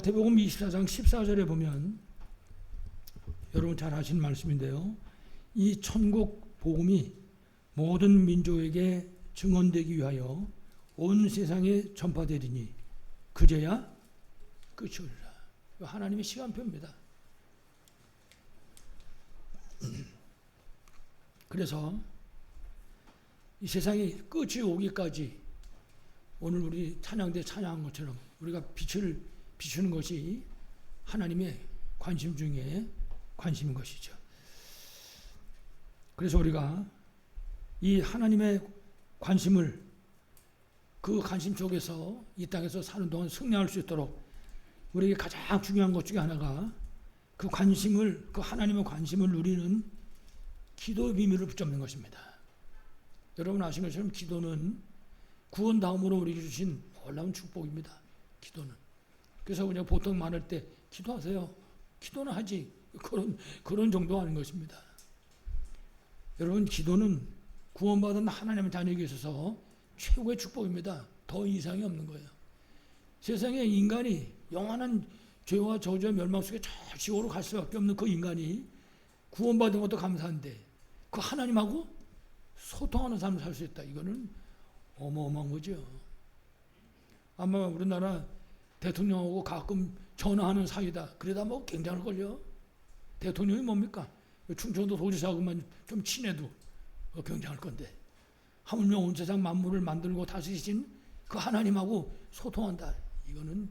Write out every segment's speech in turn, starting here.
마태복음 24장 14절에 보면 여러분 잘 아시는 말씀인데요. 이 천국 복음이 모든 민족에게 증언되기 위하여 온 세상에 전파되리니 그제야 끝이 오리라. 하나님의 시간표입니다. 그래서 이 세상이 끝이 오기까지 오늘 우리 찬양대 찬양한 것처럼 우리가 빛을 비추는 것이 하나님의 관심 중에 관심인 것이죠. 그래서 우리가 이 하나님의 관심을 그 관심 속에서 이 땅에서 사는 동안 승리할 수 있도록 우리에게 가장 중요한 것 중에 하나가 그 관심을, 그 하나님의 관심을 누리는 기도의 비밀을 붙잡는 것입니다. 여러분 아시는 것처럼 기도는 구원 다음으로 우리에게 주신 놀라운 축복입니다. 기도는. 그래서 그냥 보통 말할 때 기도하세요. 기도는 하지. 그런 정도 하는 것입니다. 여러분 기도는 구원받은 하나님의 자녀에게 있어서 최고의 축복입니다. 더 이상이 없는 거예요. 세상에 인간이 영원한 죄와 저주와 멸망 속에 저 지옥으로 갈 수밖에 없는 그 인간이 구원받은 것도 감사한데 그 하나님하고 소통하는 삶을 살 수 있다. 이거는 어마어마한 거죠. 아마 우리나라 대통령하고 가끔 전화하는 사이다. 그러다 뭐 경장할걸요. 대통령이 뭡니까? 충청도 도지사하고만 좀 친해도 경장할 건데 하물며 온 세상 만물을 만들고 다스리신 그 하나님하고 소통한다. 이거는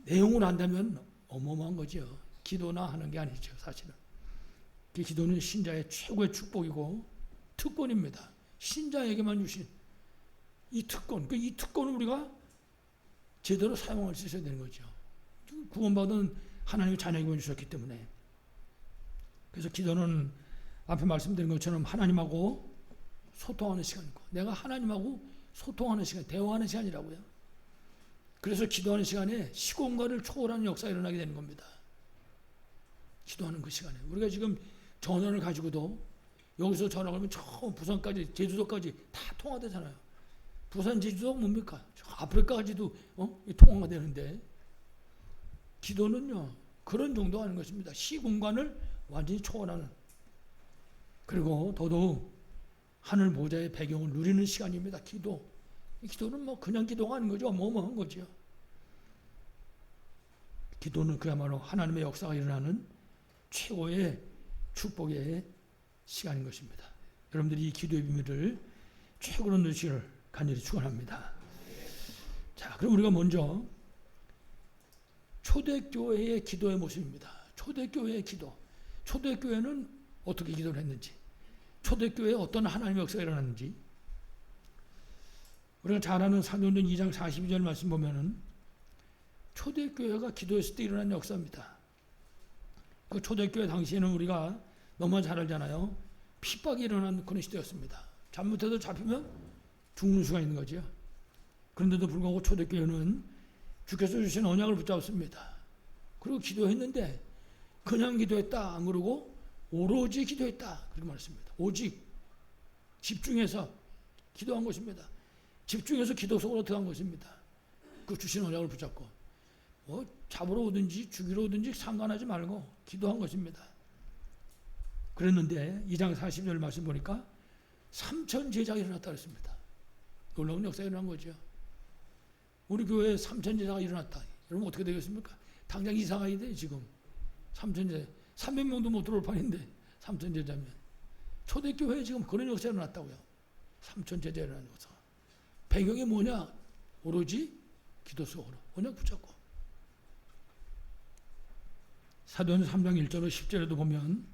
내용을 안다면 어마어마한 거죠. 기도나 하는 게 아니죠. 사실은. 그 기도는 신자의 최고의 축복이고 특권입니다. 신자에게만 주신 이 특권. 이 특권을 우리가 제대로 사용할 수 있어야 되는 거죠. 구원받은 하나님의 자녀에게만 주셨기 때문에. 그래서 기도는 앞에 말씀드린 것처럼 하나님하고 소통하는 시간이고 내가 하나님하고 소통하는 시간, 대화하는 시간이라고요. 그래서 기도하는 시간에 시공간을 초월하는 역사가 일어나게 되는 겁니다. 기도하는 그 시간에. 우리가 지금 전원을 가지고도 여기서 전화 걸면 저 부산까지 제주도까지 다 통화되잖아요. 부산 제주도가 뭡니까? 저 아프리카까지도 통화가 되는데 기도는요 그런 정도 하는 것입니다. 시공간을 완전히 초월하는. 그리고 더더욱 하늘 보좌의 배경을 누리는 시간입니다. 기도. 기도는 뭐 그냥 기도가 아닌 거죠. 어마어마한 거죠. 기도는 그야말로 하나님의 역사가 일어나는 최고의 축복의 시간인 것입니다. 여러분들이 이 기도의 비밀을 최고로 누리시기를 간절히 축원합니다. 자, 그럼 우리가 먼저 초대교회의 기도의 모습입니다. 초대교회의 기도. 초대교회는 어떻게 기도를 했는지, 초대교회에 어떤 하나님의 역사가 일어났는지, 우리가 잘 아는 사도행전 2장 42절 말씀 보면은 초대교회가 기도했을 때 일어난 역사입니다. 그 초대교회 당시에는 우리가 너무 잘 알잖아요. 핍박이 일어난 그런 시대였습니다. 잘못해서 잡히면 죽는 수가 있는 거죠. 그런데도 불구하고 초대교회는 주께서 주신 언약을 붙잡았습니다. 그리고 기도했는데 그냥 기도했다 안 그러고 오로지 기도했다 그렇게 말했습니다. 오직 집중해서 기도한 것입니다. 집중해서 기도 속으로 들어간 것입니다. 그 주신 언약을 붙잡고 잡으러 오든지 죽이러 오든지 상관하지 말고 기도한 것입니다. 그랬는데 2장 40절 말씀 보니까 3천 제자가 일어났다 그랬습니다. 놀라운 역사가 일어난 거죠. 우리 교회에 3천 제자가 일어났다. 여러분 어떻게 되겠습니까? 당장 이사 가야 돼 지금. 3천 제자. 300명도 못 들어올 판인데 3천 제자면. 초대교회에 지금 그런 역사가 일어났다고요. 3천 제자 일어나는 역사. 배경이 뭐냐? 오로지 기도 속으로 언약 붙잡고. 사도행전 3장 1절로 10절에도 보면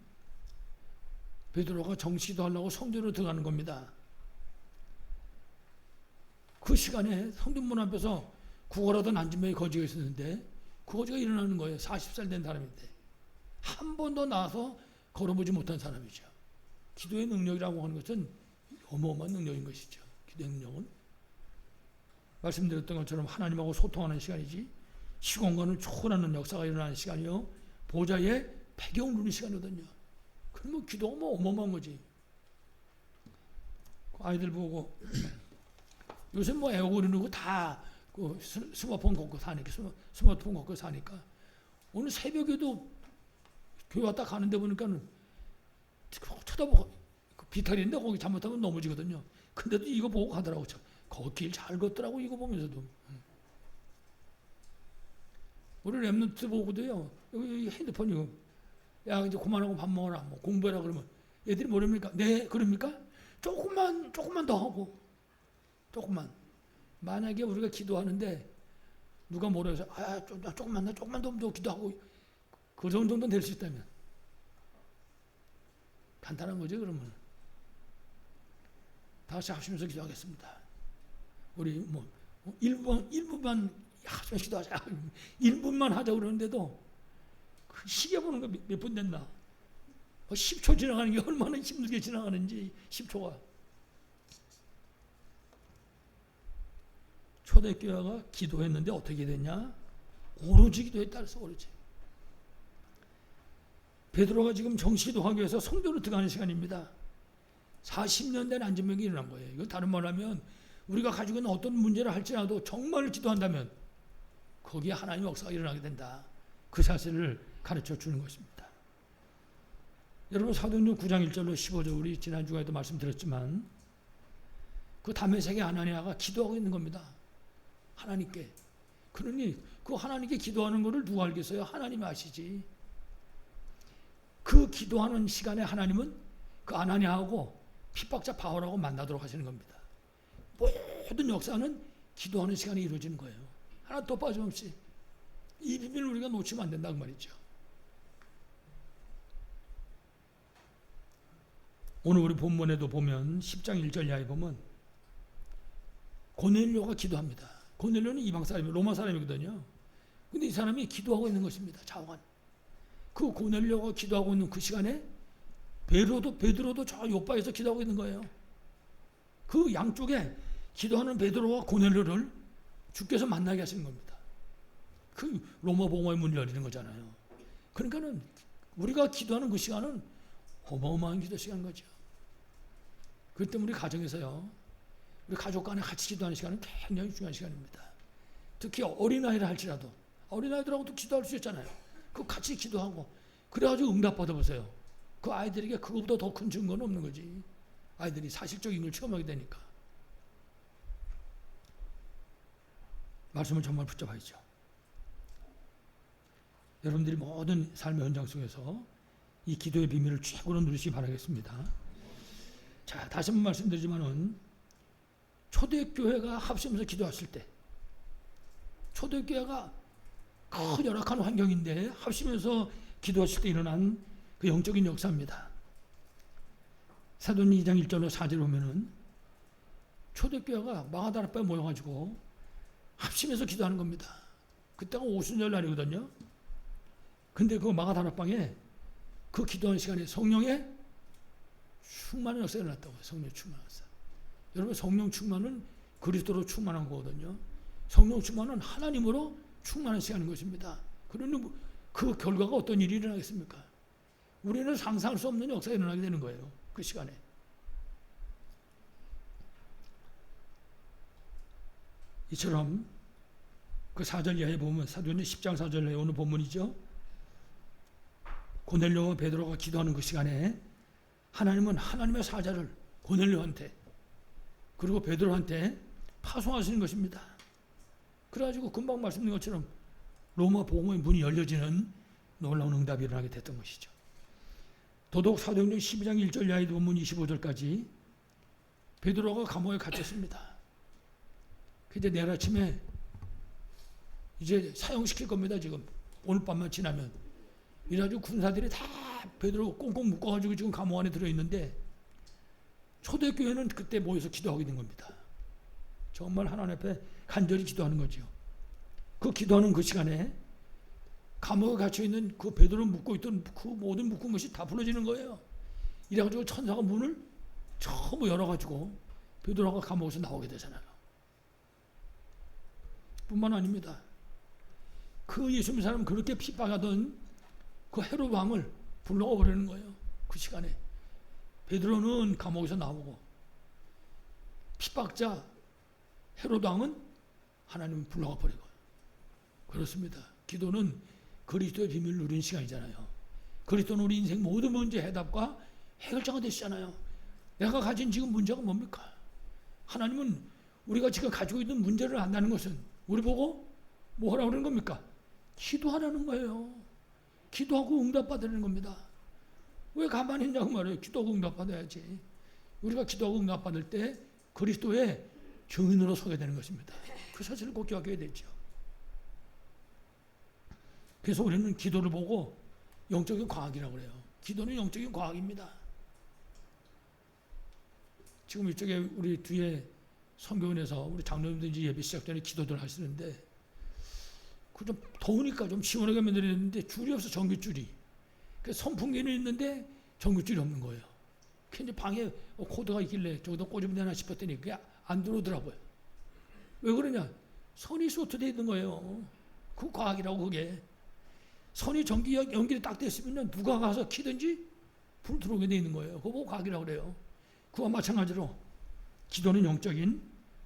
베드로가 정시도 하려고 성전으로 들어가는 겁니다. 그 시간에 성전문 앞에서 구걸하던 안진뱅이 거지가 있었는데 그 거지가 일어나는 거예요. 40살 된 사람인데 한 번도 나와서 걸어보지 못한 사람이죠. 기도의 능력이라고 하는 것은 어마어마한 능력인 것이죠. 기도의 능력은 말씀드렸던 것처럼 하나님하고 소통하는 시간이지 시공간을 초월하는 역사가 일어나는 시간이요. 보좌의 배경을 누리는 시간이거든요. 그러면 기도가 뭐 어마어마한 거지. 아이들 보고 요새 뭐 에어컨 이런 거 다 그 스마트폰 갖고 사니까 스마트폰 갖고 사니까 오늘 새벽에도 교회 왔다 가는데 보니까는 쳐다보고 그 비탈인데 거기 잘못하면 넘어지거든요. 근데도 이거 보고 가더라고. 거기 길 잘 걷더라고 이거 보면서도. 우리 랩런트 보고도요. 여기 핸드폰 이거 야 이제 그만하고 밥 먹어라 뭐 공부해라 그러면 애들이 뭐랍니까? 네 그럽니까? 조금만 더 하고 조금만. 만약에 우리가 기도하는데 누가 뭐라 해서 조금만 더 기도하고 그 정도는 될 수 있다면 간단한 거죠. 그러면 다 같이 합심해서 기도하겠습니다. 우리 뭐 1분만 합심해서 기도하자. 1분만 하자 그러는데도 그 시계 보는 거 몇 분 됐나? 10초 지나가는 게 얼마나 힘들게 지나가는지 10초가. 초대교회가 기도했는데 어떻게 됐냐? 오로지 기도했다 그래서 오로지. 베드로가 지금 정시기도하기 위해서 성전으로 들어가는 시간입니다. 40년 된 안전병이 일어난 거예요. 이거 다른 말 하면 우리가 가지고 있는 어떤 문제를 할지라도 정말 기도한다면 거기에 하나님의 역사가 일어나게 된다. 그 사실을 가르쳐 주는 것입니다. 여러분 사도행전 9장 1절로 15절 우리 지난주에도 말씀드렸지만 그 다메섹의 아나니아가 기도하고 있는 겁니다. 하나님께. 그러니 그 하나님께 기도하는 것을 누가 알겠어요? 하나님이 아시지. 그 기도하는 시간에 하나님은 그 아나니아하고 핍박자 바울하고 만나도록 하시는 겁니다. 모든 역사는 기도하는 시간에 이루어지는 거예요. 하나 더 빠짐없이. 이 비밀을 우리가 놓치면 안 된다 그 말이죠. 오늘 우리 본문에도 보면 10장 1절 이하에 보면 고넬료가 기도합니다. 고넬료는 이방 사람이에요. 로마 사람이거든요. 근데 이 사람이 기도하고 있는 것입니다. 좌우간. 그 고넬료가 기도하고 있는 그 시간에 베드로도 저 요바에서 기도하고 있는 거예요. 그 양쪽에 기도하는 베드로와 고넬료를 주께서 만나게 하시는 겁니다. 그 로마 복음의 문이 열리는 거잖아요. 그러니까는 우리가 기도하는 그 시간은 어마어마한 기도 시간인 거죠. 그렇기 때문에 우리 가정에서요. 우리 가족 간에 같이 기도하는 시간은 굉장히 중요한 시간입니다. 특히 어린아이를 할지라도 어린아이들하고도 기도할 수 있잖아요. 그 같이 기도하고 그래가지고 응답 받아보세요. 그 아이들에게 그것보다 더 큰 증거는 없는 거지. 아이들이 사실적인 걸 체험하게 되니까. 말씀을 정말 붙잡아야죠. 여러분들이 모든 삶의 현장 속에서 이 기도의 비밀을 최고로 누리시기 바라겠습니다. 자, 다시 한번 말씀드리지만은 초대교회가 합심해서 기도했을 때 초대교회가 큰 열악한 환경인데 합심해서 기도했을 때 일어난 그 영적인 역사입니다. 사도행전 2장 1절로 4절 보면은 초대교회가 마가다락방에 모여가지고 합심해서 기도하는 겁니다. 그때가 오순절 날이거든요. 근데 그 마가다락방에 그 기도하는 시간에 성령의 충만한 역사가 일어났다고요. 성령 충만한 역사. 여러분 성령 충만은 그리스도로 충만한 거거든요. 성령 충만은 하나님으로 충만한 시간인 것입니다. 그러니 그 결과가 어떤 일이 일어나겠습니까? 우리는 상상할 수 없는 역사가 일어나게 되는 거예요. 그 시간에. 이처럼 그 4절 이하에 보면 사도행전 10장 4절에 오늘 본문이죠. 고넬료와 베드로가 기도하는 그 시간에 하나님은 하나님의 사자를 고넬료한테 그리고 베드로한테 파송하시는 것입니다. 그래가지고 금방 말씀드린 것처럼 로마 복음의 문이 열려지는 놀라운 응답이 일어나게 됐던 것이죠. 도독 사도행전 12장 1절 이하의 본문 25절까지 베드로가 감옥에 갇혔습니다. 이제 내일 아침에 이제 사형시킬 겁니다. 지금 오늘 밤만 지나면. 이래가지고 군사들이 다 베드로 꽁꽁 묶어가지고 지금 감옥 안에 들어있는데 초대교회는 그때 모여서 기도하게 된 겁니다. 정말 하나님 앞에 간절히 기도하는 거죠. 그 기도하는 그 시간에 감옥에 갇혀있는 그 베드로 묶고 있던 그 모든 묶은 것이 다 풀어지는 거예요. 이래가지고 천사가 문을 전부 열어가지고 베드로가 감옥에서 나오게 되잖아요. 뿐만 아닙니다. 그 예수 믿는 사람 그렇게 핍박하던 그 헤롯 왕을 불러가 버리는 거예요. 그 시간에 베드로는 감옥에서 나오고 핍박자 헤롯 왕은 하나님은 불러가 버리고. 그렇습니다. 기도는 그리스도의 비밀을 누리는 시간이잖아요. 그리스도는 우리 인생 모든 문제 해답과 해결자가 되시잖아요. 내가 가진 지금 문제가 뭡니까? 하나님은 우리가 지금 가지고 있는 문제를 안다는 것은 우리 보고 뭐 하라고 그러는 겁니까? 기도하라는 거예요. 기도하고 응답받으라는 겁니다. 왜 가만히 있냐고 말해요. 기도하고 응답받아야지. 우리가 기도하고 응답받을 때 그리스도의 증인으로 서게 되는 것입니다. 그 사실을 꼭 기억해야 되죠. 그래서 우리는 기도를 보고 영적인 과학이라고 그래요. 기도는 영적인 과학입니다. 지금 이쪽에 우리 뒤에 선교원에서 우리 장로님들이 예배 시작 전에 기도들 하시는데 그 좀 더우니까 좀 시원하게 만들었는데 줄이 없어, 전기줄이. 그래서 선풍기는 있는데 전기줄이 없는 거예요. 그래서 이제 방에 코드가 있길래 저기다 꽂으면 되나 싶었더니 그게 안 들어오더라고요. 왜 그러냐? 선이 소트되어 있는 거예요. 그 과학이라고. 그게 선이 전기 연결이 딱 됐으면 누가 가서 키든지 불 들어오게 되어 있는 거예요. 그거 과학이라고 그래요. 그와 마찬가지로 기도는 영적인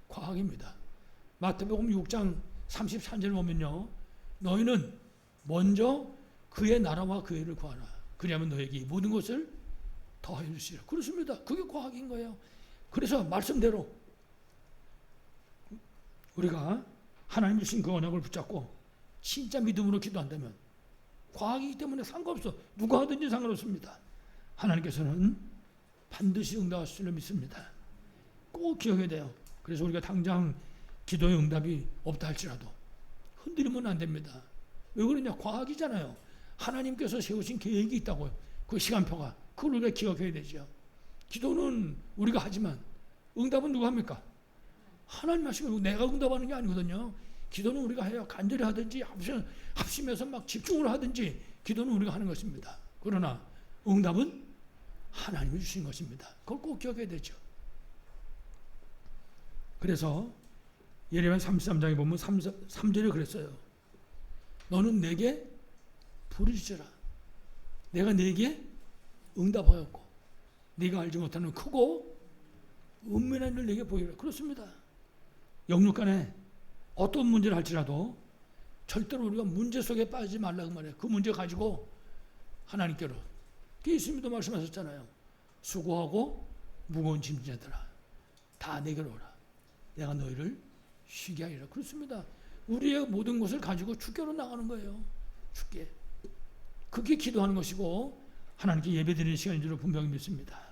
과학입니다. 마태복음 6장 33절 보면요, 너희는 먼저 그의 나라와 그의 일을 구하라. 그리하면 너에게 모든 것을 더해 주시리라. 그렇습니다. 그게 과학인 거예요. 그래서 말씀대로 우리가 하나님 주신 그 언약을 붙잡고 진짜 믿음으로 기도한다면, 과학이기 때문에 상관없어. 누가 하든지 상관없습니다. 하나님께서는 반드시 응답하실 줄 믿습니다. 꼭 기억해야 돼요. 그래서 우리가 당장 기도의 응답이 없다 할지라도 흔들리면 안 됩니다. 왜 그러냐? 과학이잖아요. 하나님께서 세우신 계획이 있다고요. 그 시간표가. 그걸 우리가 기억해야 되죠. 기도는 우리가 하지만 응답은 누가 합니까? 하나님 하시고, 내가 응답하는 게 아니거든요. 기도는 우리가 해요. 간절히 하든지 합심해서 막 집중을 하든지 기도는 우리가 하는 것입니다. 그러나 응답은 하나님이 주신 것입니다. 그걸 꼭 기억해야 되죠. 그래서 예레미야 33장에 보면 3절에 그랬어요. 너는 내게 부르짖으라. 내가 내게 응답하였고 네가 알지 못하는 크고 은밀한 일을 내게 보이라. 그렇습니다. 영육간에 어떤 문제를 할지라도 절대로 우리가 문제 속에 빠지지 말라고 말해요. 그 문제 가지고 하나님께로. 예수님도 말씀하셨잖아요. 수고하고 무거운 짐진자들아 다 내게로 오라. 내가 너희를 쉬게 하리라. 그렇습니다. 우리의 모든 것을 가지고 주께로 나가는 거예요. 주께. 그게 기도하는 것이고 하나님께 예배드리는 시간인 줄 분명히 믿습니다.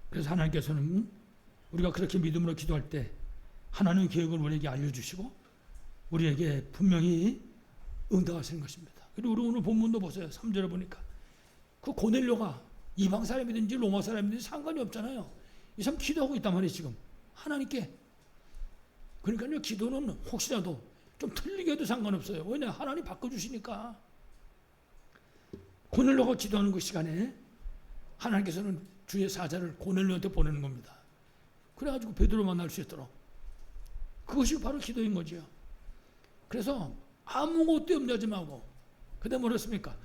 그래서 하나님께서는 우리가 그렇게 믿음으로 기도할 때 하나님의 계획을 우리에게 알려주시고 우리에게 분명히 응답하시는 것입니다. 그리고 우리 오늘 본문도 보세요. 3절에 보니까 그 고넬료가 이방 사람이든지 로마 사람이든지 상관이 없잖아요. 이 사람 기도하고 있단 말이에요. 지금 하나님께. 그러니까요, 기도는 혹시라도 좀 틀리게 해도 상관없어요. 왜냐? 하나님 바꿔주시니까. 고넬료가 기도하는 그 시간에 하나님께서는 주의 사자를 고넬료한테 보내는 겁니다. 그래가지고 베드로 만날 수 있도록. 그것이 바로 기도인 거죠. 그래서 아무것도 염려하지 말고, 그다음에 뭐랬습니까?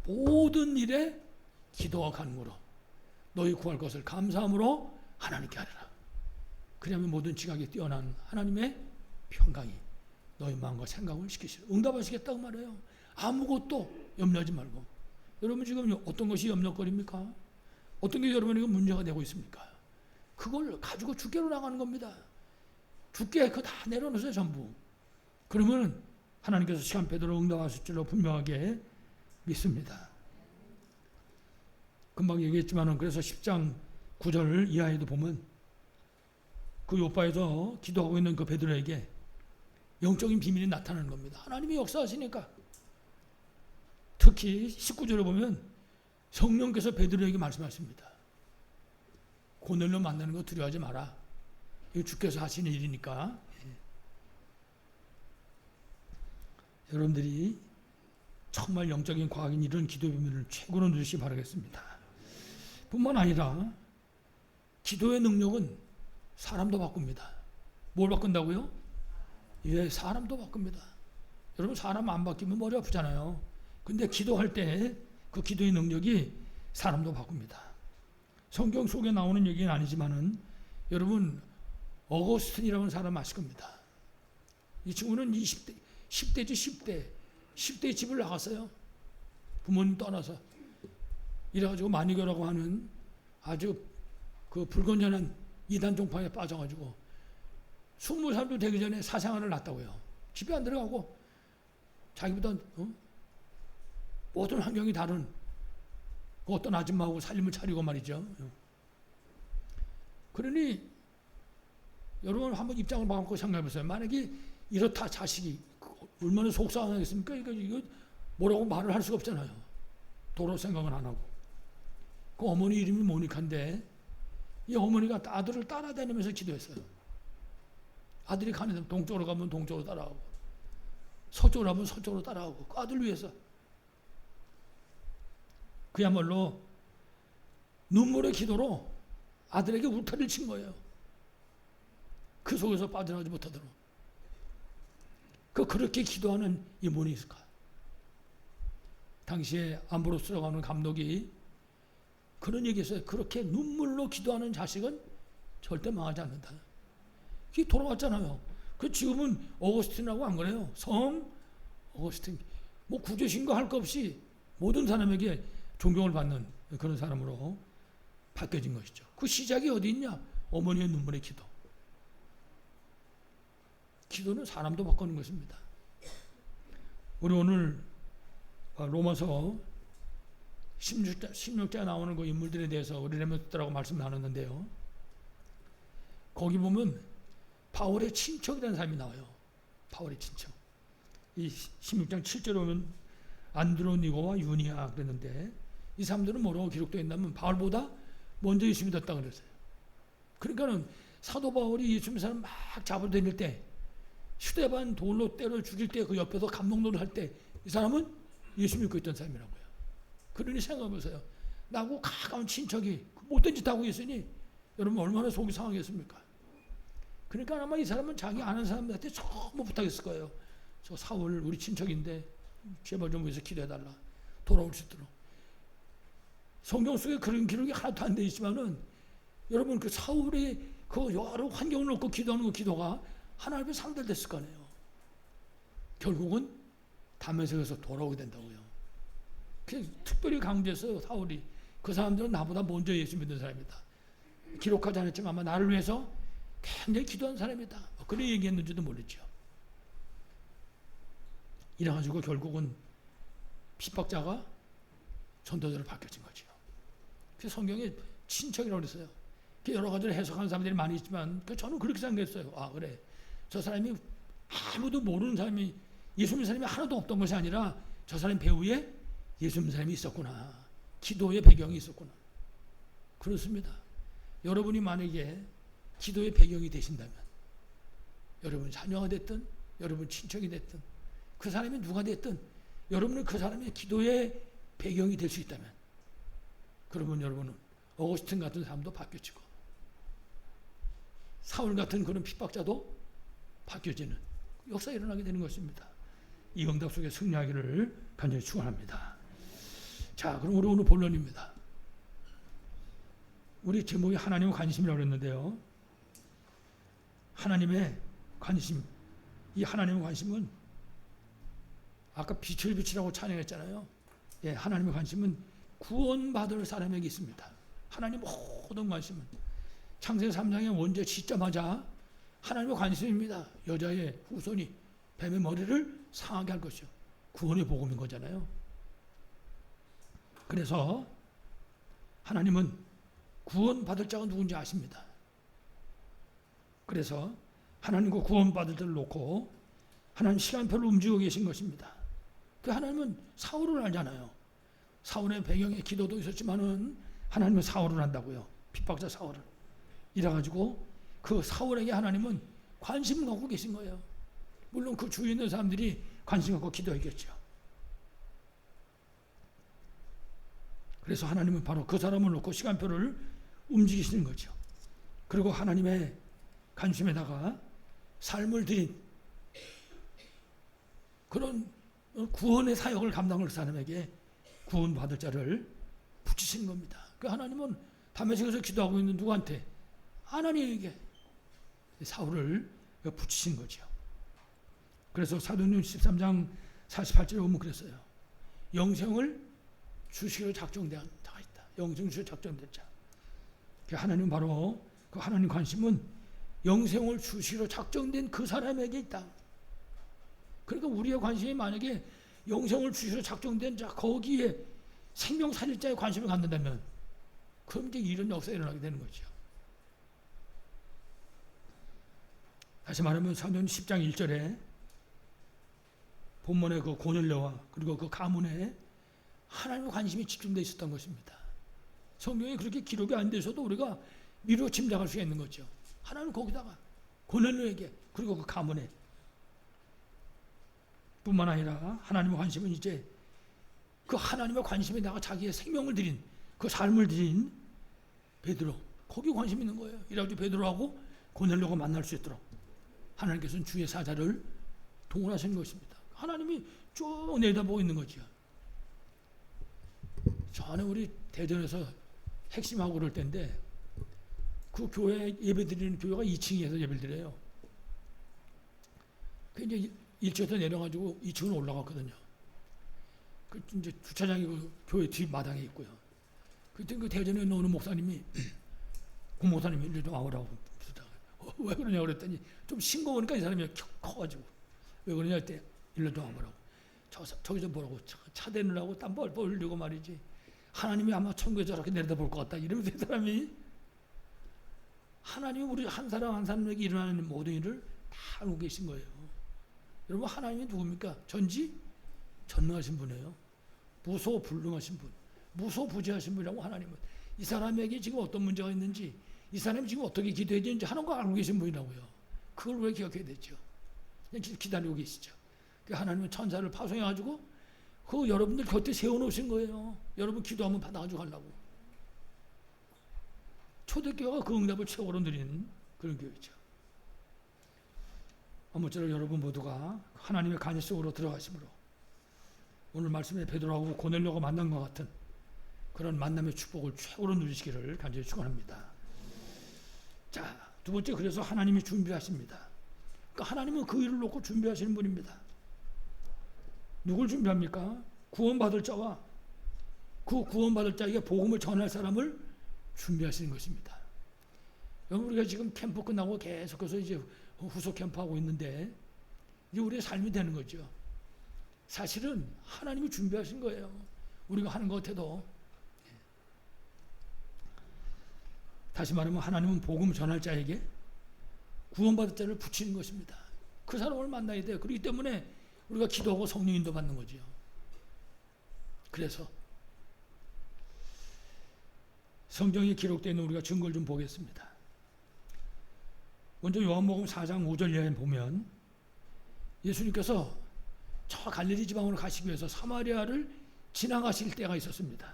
모든 일에 기도와 간구로 너희 구할 것을 감사함으로 하나님께 하리라. 그러면 모든 지각이 뛰어난 하나님의 평강이 너희 마음과 생각을 시키시라. 응답하시겠다고 말해요. 아무것도 염려하지 말고. 여러분 지금 어떤 것이 염려거리입니까? 어떤 게 여러분에게 문제가 되고 있습니까? 그걸 가지고 주께로 나가는 겁니다. 주께 그거 다 내려놓으세요, 전부. 그러면 하나님께서 시간표대로 응답하실 줄로 분명하게 믿습니다. 금방 얘기했지만은 그래서 10장 9절 이하에도 보면 그 요바에서 기도하고 있는 그 베드로에게 영적인 비밀이 나타나는 겁니다. 하나님이 역사하시니까. 특히 19절에 보면 성령께서 베드로에게 말씀하십니다. 고넬료 만나는 거 두려워하지 마라. 이거 주께서 하시는 일이니까. 여러분들이 정말 영적인 과학인 이런 기도 비밀을 최고로 누리시기 바라겠습니다. 뿐만 아니라 기도의 능력은 사람도 바꿉니다. 뭘 바꾼다고요? 예, 사람도 바꿉니다. 여러분 사람 안 바뀌면 머리 아프잖아요. 근데 기도할 때 그 기도의 능력이 사람도 바꿉니다. 성경 속에 나오는 얘기는 아니지만은 여러분 어거스틴이라는 사람 아실 겁니다. 이 친구는 10대지 10대 집을 나갔어요. 부모님 떠나서. 이래가지고 마니교라고 하는 아주 그 불건전한 이단 종파에 빠져가지고 20살도 되기 전에 사생활을 났다고요. 집에 안 들어가고 자기보다 모든 환경이 다른 어떤 아줌마하고 살림을 차리고 말이죠. 그러니 여러분 한번 입장을 바꿔 생각해보세요. 만약에 이렇다 자식이 얼마나 속상하겠습니까? 이거 뭐라고 말을 할 수가 없잖아요. 도로 생각은 안 하고. 그 어머니 이름이 모니카인데 이 어머니가 아들을 따라다니면서 기도했어요. 아들이 가는 데면 동쪽으로 가면 동쪽으로 따라가고 서쪽으로 가면 서쪽으로 따라가고 그 아들 위해서 그야말로 눈물의 기도로 아들에게 울타리를 친 거예요. 그 속에서 빠져나오지 못하도록. 그렇게 기도하는 이모니 있을까? 당시에 암브로스라고 하는 감독이 그런 얘기했어요. 그렇게 눈물로 기도하는 자식은 절대 망하지 않는다. 그게 돌아왔잖아요. 그 지금은 어거스틴이라고 안 그래요. 성 어거스틴. 뭐 구제신고 할 거 없이 모든 사람에게 존경을 받는 그런 사람으로 바뀌어진 것이죠. 그 시작이 어디 있냐? 어머니의 눈물의 기도. 기도는 사람도 바꾸는 것입니다. 우리 오늘 로마서 16장에 나오는 그 인물들에 대해서 우리 레몬트라고 말씀 나눴는데요. 거기 보면 바울의 친척이라는 사람이 나와요. 바울의 친척. 이 16장 7절에 보면 안드로니고와 유니아 그랬는데 이 사람들은 뭐라고 기록되어 있냐면 바울보다 먼저 예수 믿었다 그랬어요. 그러니까는 사도 바울이 예수 믿는 사람 막 잡으러 다닐 때 휴대반 돌로 때려 죽일 때 그 옆에서 감독노를 할 때 이 사람은 예수 믿고 있던 사람이라고요. 그러니 생각해보세요. 나하고 가까운 친척이 못된 짓 하고 있으니 여러분 얼마나 속이 상하겠습니까? 그러니까 아마 이 사람은 자기 아는 사람들한테 전부 부탁했을 거예요. 저 사울 우리 친척인데 제발 좀 위해서 기도해달라. 돌아올 수 있도록. 성경 속에 그런 기록이 하나도 안 돼 있지만은 여러분 그 사울이 그 여러 환경을 놓고 기도하는 그 기도가 하나님의 상달됐을 거 아니에요. 결국은 다메섹에서 돌아오게 된다고요. 특별히 강조해서 사울이 그 사람들은 나보다 먼저 예수 믿는 사람이다. 기록하지 않았지만 아마 나를 위해서 굉장히 기도한 사람이다. 그래 얘기했는지도 모르죠. 이래가지고 결국은 핍박자가 전도자로 바뀌어진 거죠. 그래서 성경에 친척이라고 그랬어요. 여러 가지로 해석하는 사람들이 많이 있지만 저는 그렇게 생각했어요. 아 그래 저 사람이 아무도 모르는 사람이 예수 믿는 사람이 하나도 없던 것이 아니라 저 사람 배후에 예수 믿는 사람이 있었구나. 기도의 배경이 있었구나. 그렇습니다. 여러분이 만약에 기도의 배경이 되신다면 여러분 자녀가 됐든 여러분 친척이 됐든 그 사람이 누가 됐든 여러분은 그 사람의 기도의 배경이 될 수 있다면 그러면 여러분은 어거스틴 같은 사람도 바뀌어지고 사울 같은 그런 핍박자도 바뀌어지는 역사가 일어나게 되는 것입니다. 이 응답 속에 승리하기를 간절히 축원합니다. 자, 그럼 우리 오늘 본론입니다. 우리 제목이 하나님의 관심이라고 그랬는데요. 하나님의 관심, 이 하나님의 관심은 아까 빛을 비치라고 찬양했잖아요. 예, 하나님의 관심은 구원받을 사람에게 있습니다. 하나님 모든 관심은 창세기 3장의 원죄 짓자마자 하나님의 관심입니다. 여자의 후손이 뱀의 머리를 상하게 할 것이요. 구원의 복음인 거잖아요. 그래서 하나님은 구원받을 자가 누군지 아십니다. 그래서 하나님과 구원받을 자를 놓고 하나님 시간표를 움직이고 계신 것입니다. 그 하나님은 사울을 알잖아요. 사울의 배경에 기도도 있었지만은 하나님은 사울을 안다고요. 핍박자 사울을. 이래가지고 그 사울에게 하나님은 관심을 갖고 계신 거예요. 물론 그 주위에 있는 사람들이 관심 갖고 기도했겠죠. 그래서 하나님은 바로 그 사람을 놓고 시간표를 움직이시는 거죠. 그리고 하나님의 관심에다가 삶을 들인 그런 구원의 사역을 감당할 사람에게 구원받을 자를 붙이시는 겁니다. 그 하나님은 다메섹에서 기도하고 있는 누구한테? 하나님에게. 사울을 붙이신 거죠. 그래서 사도행전 13장 48절에 보면 그랬어요. 영생을 주시기로 작정된 자가 있다. 영생 주시기로 작정된 자. 하나님 바로 그 하나님 관심은 영생을 주시기로 작정된 그 사람에게 있다. 그러니까 우리의 관심이 만약에 영생을 주시기로 작정된 자 거기에 생명 살릴 자에 관심을 갖는다면 그럼 이제 이런 역사가 일어나게 되는 거죠. 다시 말하면 사도행전 10장 1절에 본문의 그 고넬료와 그리고 그 가문에 하나님의 관심이 집중되어 있었던 것입니다. 성경에 그렇게 기록이 안 돼서도 우리가 미루어 짐작할 수 있는 거죠. 하나님 거기다가 고넬료에게 그리고 그 가문에 뿐만 아니라 하나님의 관심은 이제 그 하나님의 관심에 나가 자기의 생명을 드린 그 삶을 드린 베드로 거기 관심 있는 거예요. 이래가지고 베드로하고 고넬료가 만날 수 있도록 하나님께서는 주의 사자를 동원하신 것입니다. 하나님이 쭉 내다보고 있는 거죠. 전에 우리 대전에서 핵심하고 그럴 때인데 그 교회 예배드리는 교회가 2층에서 예배를 드려요. 그 이제 1층에서 내려가지고 2층으로 올라갔거든요. 그 이제 주차장이 그 교회 뒷마당에 있고요. 그때 그 대전에 있는 어느 목사님이 그 목사님이 이리 좀 와보라고 왜 그러냐고 그랬더니 좀 싱거우니까 이 사람이 커가지고 왜 그러냐 할 때 일로 좀 와보라고 저기 좀 보라고 차 대느라고 땀 뻘뻘 흘리고 말이지 하나님이 아마 천국에 저렇게 내려다볼 것 같다 이러면서 이 사람이 하나님이 우리 한 사람 한 사람에게 일어나는 모든 일을 다 알고 계신 거예요. 여러분 하나님이 누굽니까? 전능하신 분이에요. 무소불능하신 분, 무소부재하신 분이라고. 하나님은 이 사람에게 지금 어떤 문제가 있는지 이 사람이 지금 어떻게 기도해야 되는지 하는 거 알고 계신 분이라고요. 그걸 왜 기억해야 되죠? 그냥 기다리고 계시죠. 하나님은 천사를 파송해가지고 그 여러분들 곁에 세워놓으신 거예요. 여러분 기도하면 받아가지고 가려고. 초대교회가 그 응답을 최고로 누리는 그런 교회죠. 아무쪼록 여러분 모두가 하나님의 관여 속으로 들어가심으로 오늘 말씀에 베드로하고 고넬료가 만난 것 같은 그런 만남의 축복을 최고로 누리시기를 간절히 축원합니다. 자, 두 번째, 그래서 하나님이 준비하십니다. 그러니까 하나님은 그 일을 놓고 준비하시는 분입니다. 누굴 준비합니까? 구원받을 자와 그 구원받을 자에게 복음을 전할 사람을 준비하시는 것입니다. 여러분 우리가 지금 캠프 끝나고 계속해서 이제 후속 캠프하고 있는데 이제 우리의 삶이 되는 거죠. 사실은 하나님이 준비하신 거예요. 우리가 하는 것 같아도. 다시 말하면 하나님은 복음 전할 자에게 구원받을 자를 붙이는 것입니다. 그 사람을 만나야 돼요. 그렇기 때문에 우리가 기도하고 성령 인도 받는 거죠. 그래서 성경에 기록되어 있는 우리가 증거를 좀 보겠습니다. 먼저 요한복음 4장 5절 이하에 보면 예수님께서 저 갈릴리 지방으로 가시기 위해서 사마리아를 지나가실 때가 있었습니다.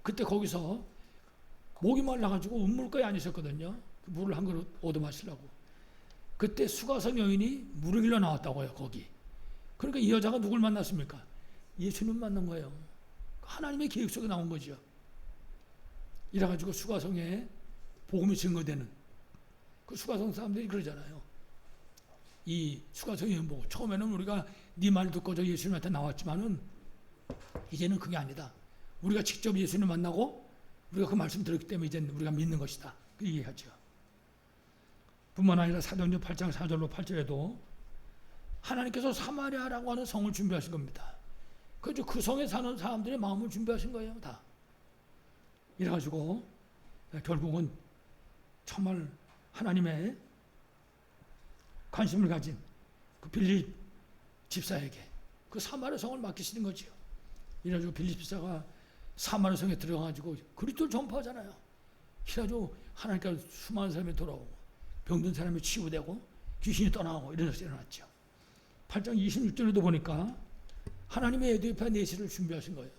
그때 거기서 목이 말라가지고 운물가에 앉으셨거든요. 물을 한 그릇 얻어 마시려고. 그때 수가성 여인이 물을 길러 나왔다고요. 거기. 그러니까 이 여자가 누굴 만났습니까? 예수님 만난 거예요. 하나님의 계획 속에 나온 거죠. 이래가지고 수가성에 복음이 증거되는 그 수가성 사람들이 그러잖아요. 이 수가성 여인 보고 처음에는 우리가 네 말 듣고 저 예수님한테 나왔지만은 이제는 그게 아니다. 우리가 직접 예수님 만나고 우리가 그 말씀 들었기 때문에 이제는 우리가 믿는 것이다. 그 얘기하죠. 뿐만 아니라 사도행전 8장 4절로 8절에도 하나님께서 사마리아라고 하는 성을 준비하신 겁니다. 그래서 그 성에 사는 사람들의 마음을 준비하신 거예요. 다. 이래가지고 결국은 정말 하나님의 관심을 가진 그 빌립 집사에게 그 사마리아 성을 맡기시는 거지요. 이래가지고 빌립 집사가 사마리아 성에 들어가가지고 그리스도를 전파하잖아요. 그래가지고 하나님께서 수많은 사람이 돌아오고 병든 사람이 치유되고 귀신이 떠나고 이런 것이 일어났죠. 8장 26절에도 보니까 하나님의 에드피아 내시를 준비하신 거예요.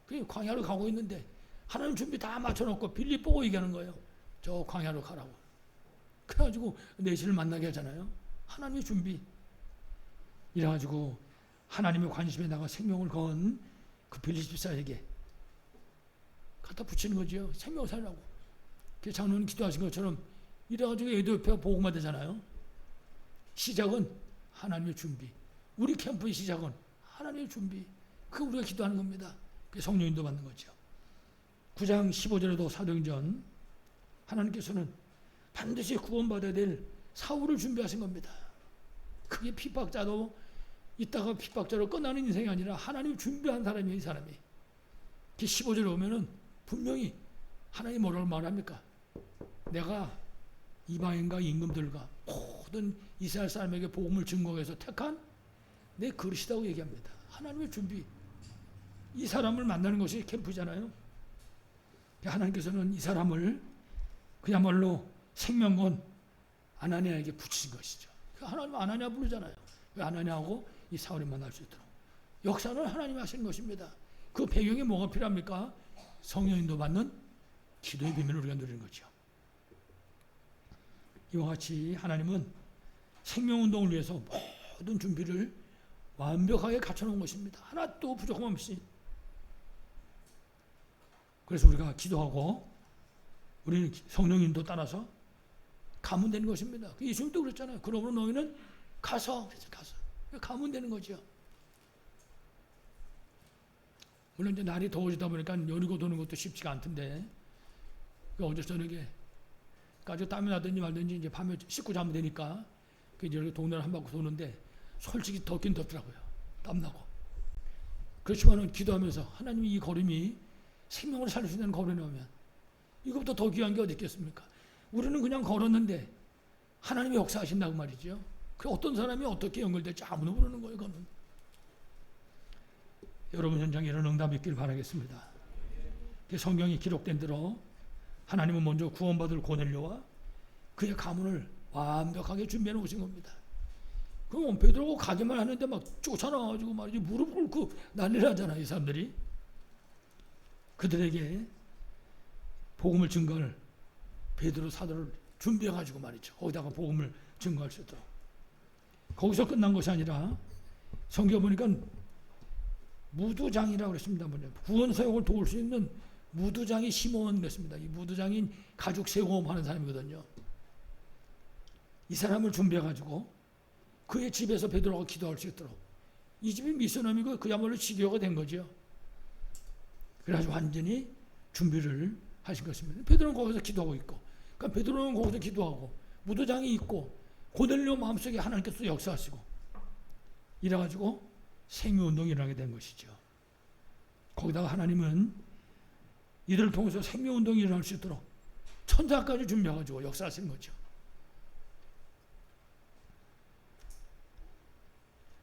그 광야로 가고 있는데 하나님 준비 다 맞춰놓고 빌립 보고 얘기하는 거예요. 저 광야로 가라고. 그래가지고 내시를 만나게 하잖아요. 하나님의 준비. 이래가지고 하나님의 관심에 나가 생명을 건 그 빌립 집사에게 갖다 붙이는 거죠. 생명을 살라고. 그 장로님 기도하신 것처럼 이래가지고 에티오피아 복음화 되잖아요. 시작은 하나님의 준비. 우리 캠프의 시작은 하나님의 준비. 그게 우리가 기도하는 겁니다. 그게 성령 인도 받는 거죠. 9장 15절에도 사도행전 하나님께서는 반드시 구원받아야 될 사울을 준비하신 겁니다. 그게 핍박자도 있다가 핍박자로 끝나는 인생이 아니라 하나님이 준비한 사람이에요. 이 사람이. 15절에 오면은 분명히 하나님이 뭐라고 말합니까? 내가 이방인과 임금들과 모든 이스라엘 사람에게 복음을 증거해서 택한 내 그릇이라고 얘기합니다. 하나님의 준비. 이 사람을 만나는 것이 캠프잖아요. 하나님께서는 이 사람을 그야말로 생명건 아나니아에게 붙이신 것이죠. 하나님 아나니아 부르잖아요. 왜 아나니아하고 이 사울이 만날 수 있도록. 역사는 하나님이 하시는 것입니다. 그 배경에 뭐가 필요합니까? 성령 인도 받는 기도의 비밀을 우리가 누리는 거죠. 이와 같이 하나님은 생명운동을 위해서 모든 준비를 완벽하게 갖춰놓은 것입니다. 하나도 부족함 없이. 그래서 우리가 기도하고 우리는 성령 인도 따라서 가면 되는 것입니다. 예수님도 그랬잖아요. 그러므로 너희는 가서 가면 되는 거죠. 물론 이제 날이 더워지다 보니까 여리고 도는 것도 쉽지가 않던데 어제 저녁에 아주 땀이 나든지 말든지 이제 밤에 씻고 자면 되니까 이제 동네를 한 바퀴 도는데 솔직히 덥긴 덥더라고요. 땀나고. 그렇지만은 기도하면서 하나님 이 걸음이 생명을 살릴 수 있는 걸음이라면 이것보다 더 귀한 게 어디 있겠습니까? 우리는 그냥 걸었는데 하나님이 역사하신다고 말이죠. 그 어떤 사람이 어떻게 연결될지 아무도 모르는 거예요. 그거는. 여러분 현장에 이런 응답이 있길 바라겠습니다. 성경이 기록된 대로 하나님은 먼저 구원받을 고넬료와 그의 가문을 완벽하게 준비해 놓으신 겁니다. 그럼 베드로가 가기만 하는데 막 쫓아나와가지고 말이지 무릎 꿇고 난리를 하잖아요. 이 사람들이. 그들에게 복음을 증거할 베드로 사도를 준비해가지고 말이죠. 거기다가 복음을 증거할 수 있도록. 거기서 끝난 것이 아니라 성경 보니까 무두장이라고 그랬습니다. 구원 사역을 도울 수 있는 무두장이 시몬 그랬습니다. 이 무두장인 가죽 세공업하는 사람이거든요. 이 사람을 준비해가지고 그의 집에서 베드로가 기도할 수 있도록. 이 집이 미션홈이고 그야말로 지교가 된 거죠. 그래가지고 완전히 준비를 하신 것입니다. 베드로는 거기서 기도하고 있고, 그러니까 베드로는 거기서 기도하고, 무도장이 있고, 고넬료 마음속에 하나님께서 역사하시고, 이래가지고 생명운동이 일어나게 된 것이죠. 거기다가 하나님은 이들을 통해서 생명운동이 일어날 수 있도록 천사까지 준비해가지고 역사하시는 거죠.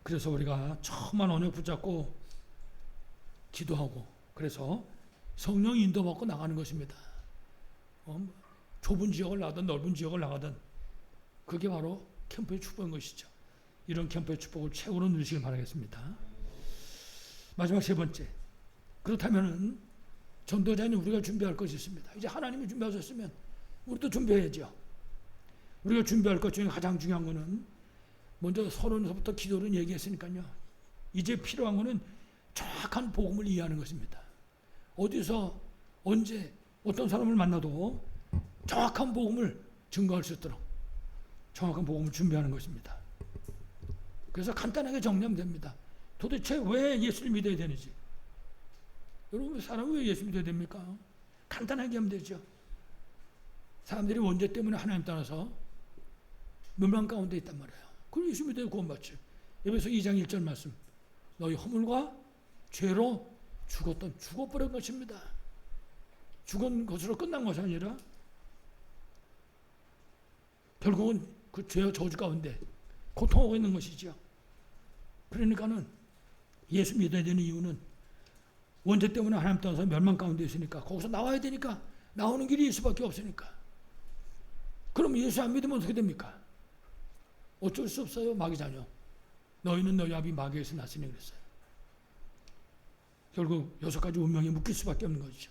그래서 우리가 처음만 언약 붙잡고 기도하고 그래서 성령 인도받고 나가는 것입니다. 좁은 지역을 나가든 넓은 지역을 나가든 그게 바로 캠프의 축복인 것이죠. 이런 캠프의 축복을 최고로 누리시길 바라겠습니다. 마지막 세 번째. 그렇다면 전도자는 우리가 준비할 것이 있습니다. 이제 하나님이 준비하셨으면 우리도 준비해야죠. 우리가 준비할 것 중에 가장 중요한 것은 먼저 서론에서부터 기도를 얘기했으니까요. 이제 필요한 것은 정확한 복음을 이해하는 것입니다. 어디서 언제 어떤 사람을 만나도 정확한 복음을 증거할 수 있도록 정확한 복음을 준비하는 것입니다. 그래서 간단하게 정리하면 됩니다. 도대체 왜 예수를 믿어야 되는지. 여러분 사람은 왜 예수 믿어야 됩니까? 간단하게 하면 되죠. 사람들이 원죄 때문에 하나님 따라서 멸망 가운데 있단 말이에요. 그럼 예수 믿어야 구원받지. 에베소 2장 1절 말씀. 너희 허물과 죄로 죽어버린 것입니다. 죽은 것으로 끝난 것이 아니라 결국은 그 죄와 저주 가운데 고통하고 있는 것이죠. 그러니까는 예수 믿어야 되는 이유는 원죄 때문에 하나님 따라서 멸망 가운데 있으니까 거기서 나와야 되니까 나오는 길이 예수밖에 없으니까. 그럼 예수 안 믿으면 어떻게 됩니까? 어쩔 수 없어요. 마귀 자녀. 너희는 너희 아비 마귀에서 났으니 그랬어요. 결국 6가지 운명에 묶일 수밖에 없는 것이죠.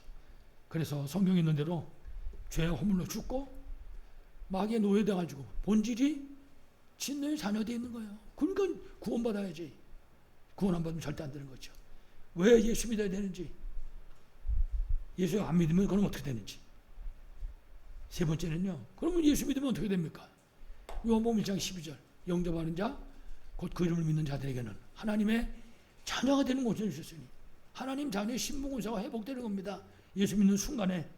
그래서 성경에 있는 대로 죄와 허물로 죽고 마귀에 노예돼가지고 본질이 진노의 자녀되어 있는 거예요. 그러니까 구원받아야지. 구원 안 받으면 절대 안 되는 거죠. 왜 예수 믿어야 되는지, 예수 안 믿으면 그럼 어떻게 되는지 세 번째는요. 그러면 예수 믿으면 어떻게 됩니까? 요한복음 1장 12절 영접하는 자 곧 그 이름을 믿는 자들에게는 하나님의 자녀가 되는 것을 주셨으니 하나님 자녀의 신분권자가 회복되는 겁니다. 예수 믿는 순간에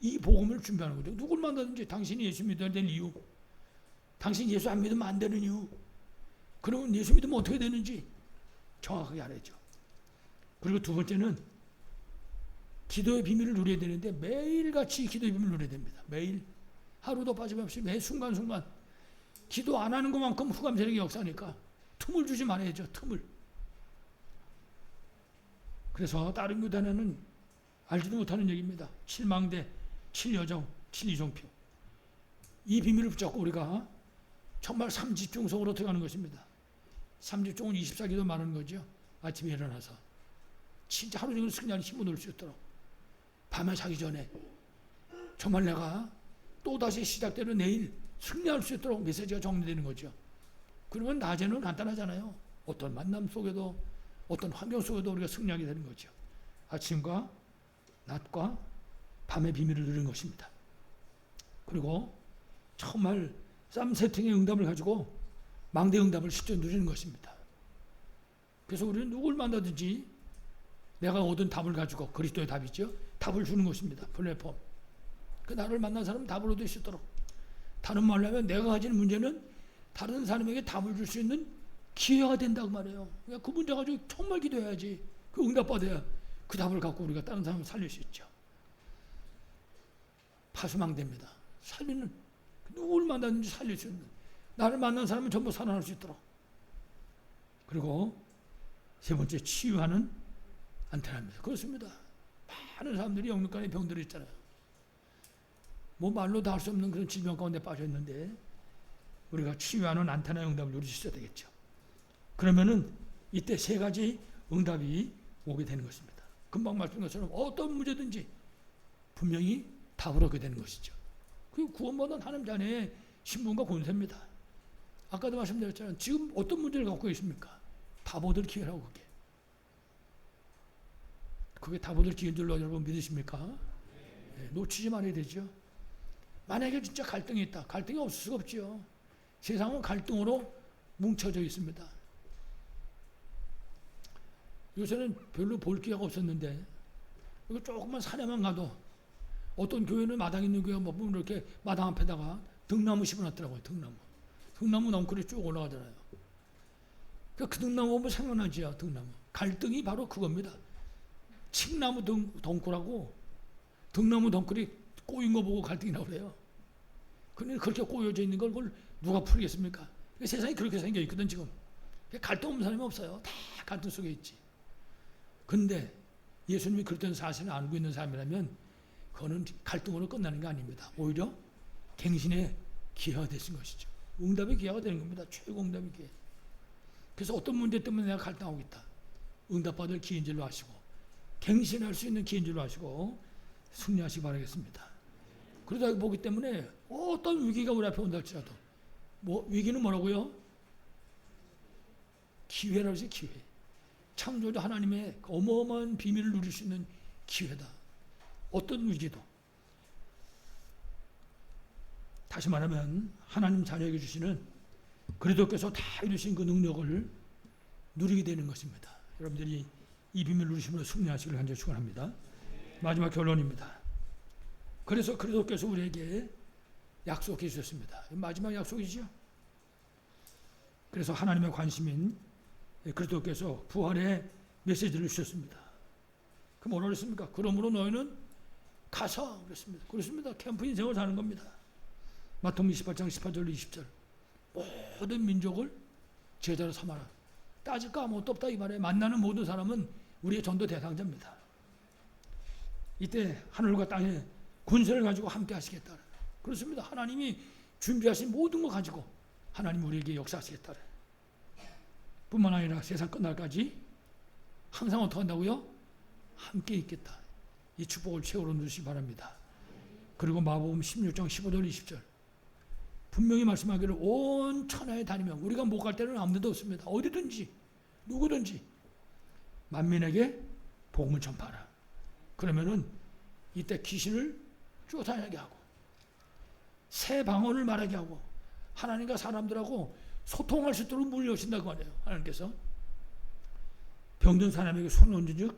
이 복음을 준비하는 거죠. 누굴 만나든지 당신이 예수 믿어야 될 이유, 당신이 예수 안 믿으면 안 되는 이유, 그러면 예수 믿으면 어떻게 되는지 정확하게 알아야죠. 그리고 두 번째는 기도의 비밀을 누려야 되는데 매일같이 기도의 비밀을 누려야 됩니다. 매일 하루도 빠짐없이 매 순간순간 기도 안 하는 것만큼 흑암 세력의 역사니까 틈을 주지 말아야죠. 틈을. 그래서 다른 교단에는 알지도 못하는 얘기입니다. 7망대, 7여정, 7이종표. 이 비밀을 붙잡고 우리가 정말 삼집중성으로 들어가는 것입니다. 삼집중은 24기도 말하는 거죠. 아침에 일어나서 진짜 하루 종일 승리하는 힘을 얻을 수 있도록 밤에 자기 전에 정말 내가 또다시 시작되는 내일 승리할 수 있도록 메시지가 정리되는 거죠. 그러면 낮에는 간단하잖아요. 어떤 만남 속에도 어떤 환경 속에도 우리가 승리하게 되는 거죠. 아침과 낮과 밤의 비밀을 누리는 것입니다. 그리고 정말 쌈 세팅의 응답을 가지고 망대 응답을 실제 누리는 것입니다. 그래서 우리는 누굴 만나든지 내가 얻은 답을 가지고 그리스도의 답이죠. 답을 주는 것입니다. 플랫폼. 그 나를 만난 사람은 답을 얻을 수 있도록. 다른 말로 하면 내가 가진 문제는 다른 사람에게 답을 줄 수 있는 기회가 된다고 말해요. 그러니까 그 문제 가지고 정말 기도해야지. 그 응답받아야 그 답을 갖고 우리가 다른 사람을 살릴 수 있죠. 파수망대입니다. 살리는 누굴 만났는지 살릴 수 있는 나를 만난 사람은 전부 살아날 수 있도록. 그리고 세 번째 치유하는 안테나입니다. 그렇습니다. 많은 사람들이 영육간에 병들어 있잖아요. 뭐 말로 다 할 수 없는 그런 질병 가운데 빠져 있는데 우리가 치유하는 안테나 응답을 누릴 수 있어야 되겠죠. 그러면은 이때 세 가지 응답이 오게 되는 것입니다. 금방 말씀드린 것처럼 어떤 문제든지 분명히 답을 얻게 되는 것이죠. 그 구원받은 하나님 자녀의 신분과 권세입니다. 아까도 말씀드렸잖아요. 지금 어떤 문제를 갖고 있습니까? 답 얻을 기회라고 그게 답 얻을 기회인 줄로 여러분 믿으십니까? 네, 놓치지 말아야 되죠. 만약에 진짜 갈등이 있다. 갈등이 없을 수가 없죠. 세상은 갈등으로 뭉쳐져 있습니다. 요새는 별로 볼 기회가 없었는데 이거 조금만 산에만 가도 어떤 교회는 마당 있는 교회가 뭐 보면 이렇게 마당 앞에다가 등나무 심어놨더라고요. 등나무 넝쿨이 쭉 올라가잖아요. 그 등나무 보면 생각나지요. 등나무. 갈등이 바로 그겁니다. 칡나무 덩굴하고 등나무 덩굴이 꼬인 거 보고 갈등이 나오래요. 근데 그렇게 꼬여져 있는 걸 그걸 누가 풀겠습니까? 세상이 그렇게 생겨 있거든 지금. 갈등 없는 사람이 없어요. 다 갈등 속에 있지. 근데 예수님이 그랬던 사실을 알고 있는 사람이라면 그거는 갈등으로 끝나는 게 아닙니다. 오히려 갱신의 기회가 되신 것이죠. 응답의 기회가 되는 겁니다. 최고 응답의 기회. 그래서 어떤 문제 때문에 내가 갈등하고 있다. 응답받을 기회인 줄로 아시고 갱신할 수 있는 기회인 줄로 아시고 승리하시기 바라겠습니다. 그러다 보기 때문에 어떤 위기가 우리 앞에 온다 할지라도 위기는 뭐라고요? 기회라고 해서 기회. 창조주 하나님의 어마어마한 비밀을 누릴 수 있는 기회다. 어떤 위기도. 다시 말하면 하나님 자녀에게 주시는 그리스도께서 다 이루신 그 능력을 누리게 되는 것입니다. 여러분들이 이 비밀을 누리심으로 승리하시기를 간절히 축원합니다. 마지막 결론입니다. 그래서 그리스도께서 우리에게 약속해 주셨습니다. 마지막 약속이죠. 그래서 하나님의 관심인 그리스도께서 부활의 메시지를 주셨습니다. 그 뭐라 그랬습니까? 그러므로 너희는 가서 그랬습니다. 그렇습니다. 캠프 인생을 사는 겁니다. 마태복음 28장 18절 20절 모든 민족을 제자로 삼아라. 따질 거 아무것도 없다 이 말에 만나는 모든 사람은 우리의 전도 대상자입니다. 이때 하늘과 땅에 군세를 가지고 함께 하시겠다. 그렇습니다. 하나님이 준비하신 모든 거 가지고 하나님 우리에게 역사하시겠다. 뿐만 아니라 세상 끝날까지 항상 어떻게 한다고요? 함께 있겠다. 이 축복을 최후로 누리시기 바랍니다. 그리고 마복음 16장 15절 20절 분명히 말씀하기를 온 천하에 다니면 우리가 못 갈 데는 아무 데도 없습니다. 어디든지 누구든지 만민에게 복음을 전파하라. 그러면은 이때 귀신을 쫓아내게 하고 새 방언을 말하게 하고 하나님과 사람들하고 소통할 수 있도록 문을 여신다고 하네요. 하나님께서 병든 사람에게 손을 얹은즉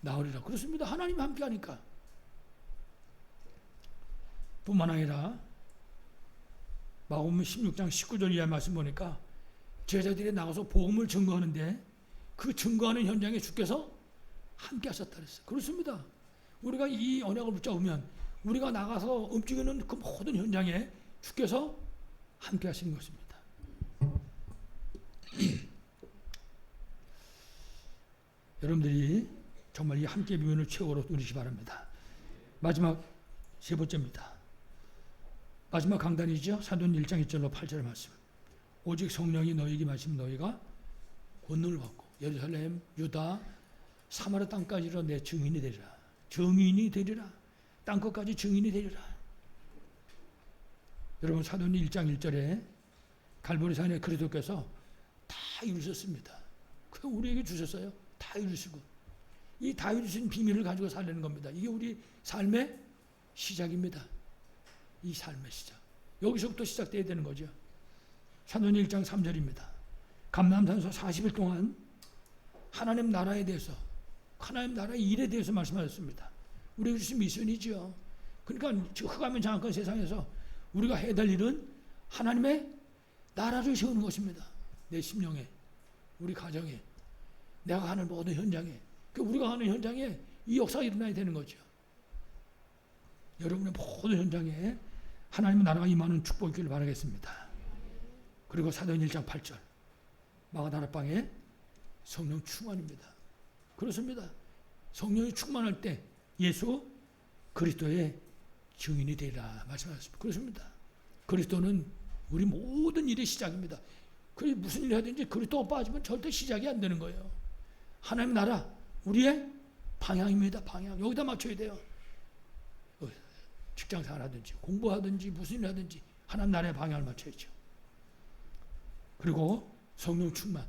나으리라. 그렇습니다. 하나님 함께하니까. 뿐만 아니라 마가복음 16장 19절 이하 말씀 보니까 제자들이 나가서 복음을 증거하는데 그 증거하는 현장에 주께서 함께 하셨다 그랬어요. 그렇습니다. 우리가 이 언약을 붙잡으면 우리가 나가서 움직이는 그 모든 현장에 주께서 함께 하시는 것입니다. 여러분들이 정말 이 함께 비밀을 최고로 누리시기 바랍니다. 마지막 세 번째입니다. 마지막 강단이죠. 사도행전 1장 1절로 8절 말씀. 오직 성령이 너희에게 마시면 너희가 권능을 받고 예루살렘, 유다, 사마리아 땅까지로 내 증인이 되리라. 증인이 되리라. 땅끝까지 증인이 되리라. 여러분 사도행전 1장 1절에 갈보리산에 그리스도께서 다 이루셨습니다. 그 우리에게 주셨어요. 다 이루시고 이 다 이루신 비밀을 가지고 살려는 겁니다. 이게 우리 삶의 시작입니다. 이 삶의 시작. 여기서부터 시작돼야 되는 거죠. 사도행전 1장 3절입니다. 감람산에서 40일 동안 하나님 나라에 대해서 하나님 나라의 일에 대해서 말씀하셨습니다. 우리에게 주신 미션이죠. 그러니까 흑암의 장악한 세상에서 우리가 해야 될 일은 하나님의 나라를 세우는 것입니다. 내 심령에, 우리 가정에, 내가 하는 모든 현장에, 우리가 하는 현장에 이 역사가 일어나야 되는 거죠. 여러분의 모든 현장에 하나님의 나라가 임하는 축복이 있기를 바라겠습니다. 그리고 사도행전 1장 8절 마가다락방에 성령 충만입니다. 그렇습니다. 성령이 충만할 때 예수 그리스도의 증인이 되리라 말씀하셨습니다. 그렇습니다. 그리스도는 우리 모든 일의 시작입니다. 그게 무슨 일을 하든지 그리스도가 빠지면 절대 시작이 안 되는 거예요. 하나님 나라 우리의 방향입니다. 방향. 여기다 맞춰야 돼요. 직장생활하든지 공부하든지 무슨 일을 하든지 하나님 나라의 방향을 맞춰야죠. 그리고 성령 충만.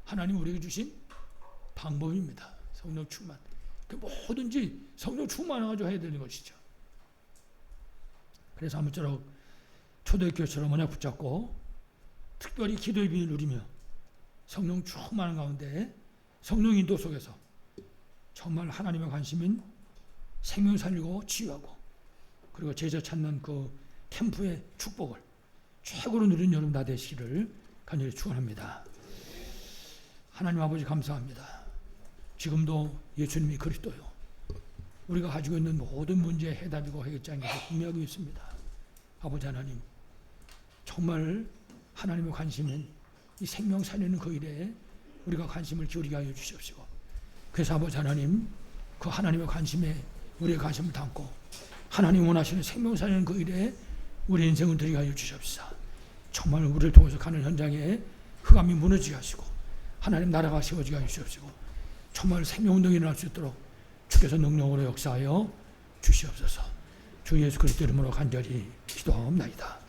하나님 우리에게 주신 방법입니다. 성령 충만. 그 뭐든지 성령 충만해가지고 해야 되는 것이죠. 그래서 아무쪼록 초대교회처럼 언약 붙잡고 특별히 기도의 비밀을 누리며 성령 충만한 가운데 성령 인도 속에서 정말 하나님의 관심인 생명 살리고 치유하고 그리고 제자 찾는 그 캠프의 축복을 최고로 누리는 여러분 다 되시기를 간절히 축원합니다. 하나님 아버지 감사합니다. 지금도 예수님이 그리스도요. 우리가 가지고 있는 모든 문제의 해답이고 해결장이 분명하고 있습니다. 아버지 하나님 정말 하나님의 관심은 이 생명 살리는 그 일에 우리가 관심을 기울이게 하여 주시옵시고 그래서 아버지 하나님 그 하나님의 관심에 우리의 관심을 담고 하나님 원하시는 생명 살리는 그 일에 우리 인생을 드리게 하여 주시옵시다. 정말 우리를 통해서 가는 현장에 흑암이 무너지게 하시고 하나님 나라가 세워지게 하여 주시옵시고 정말 생명운동이 일어날 수 있도록 주께서 능력으로 역사하여 주시옵소서. 주 예수 그리스도 이름으로 간절히 기도하옵나이다.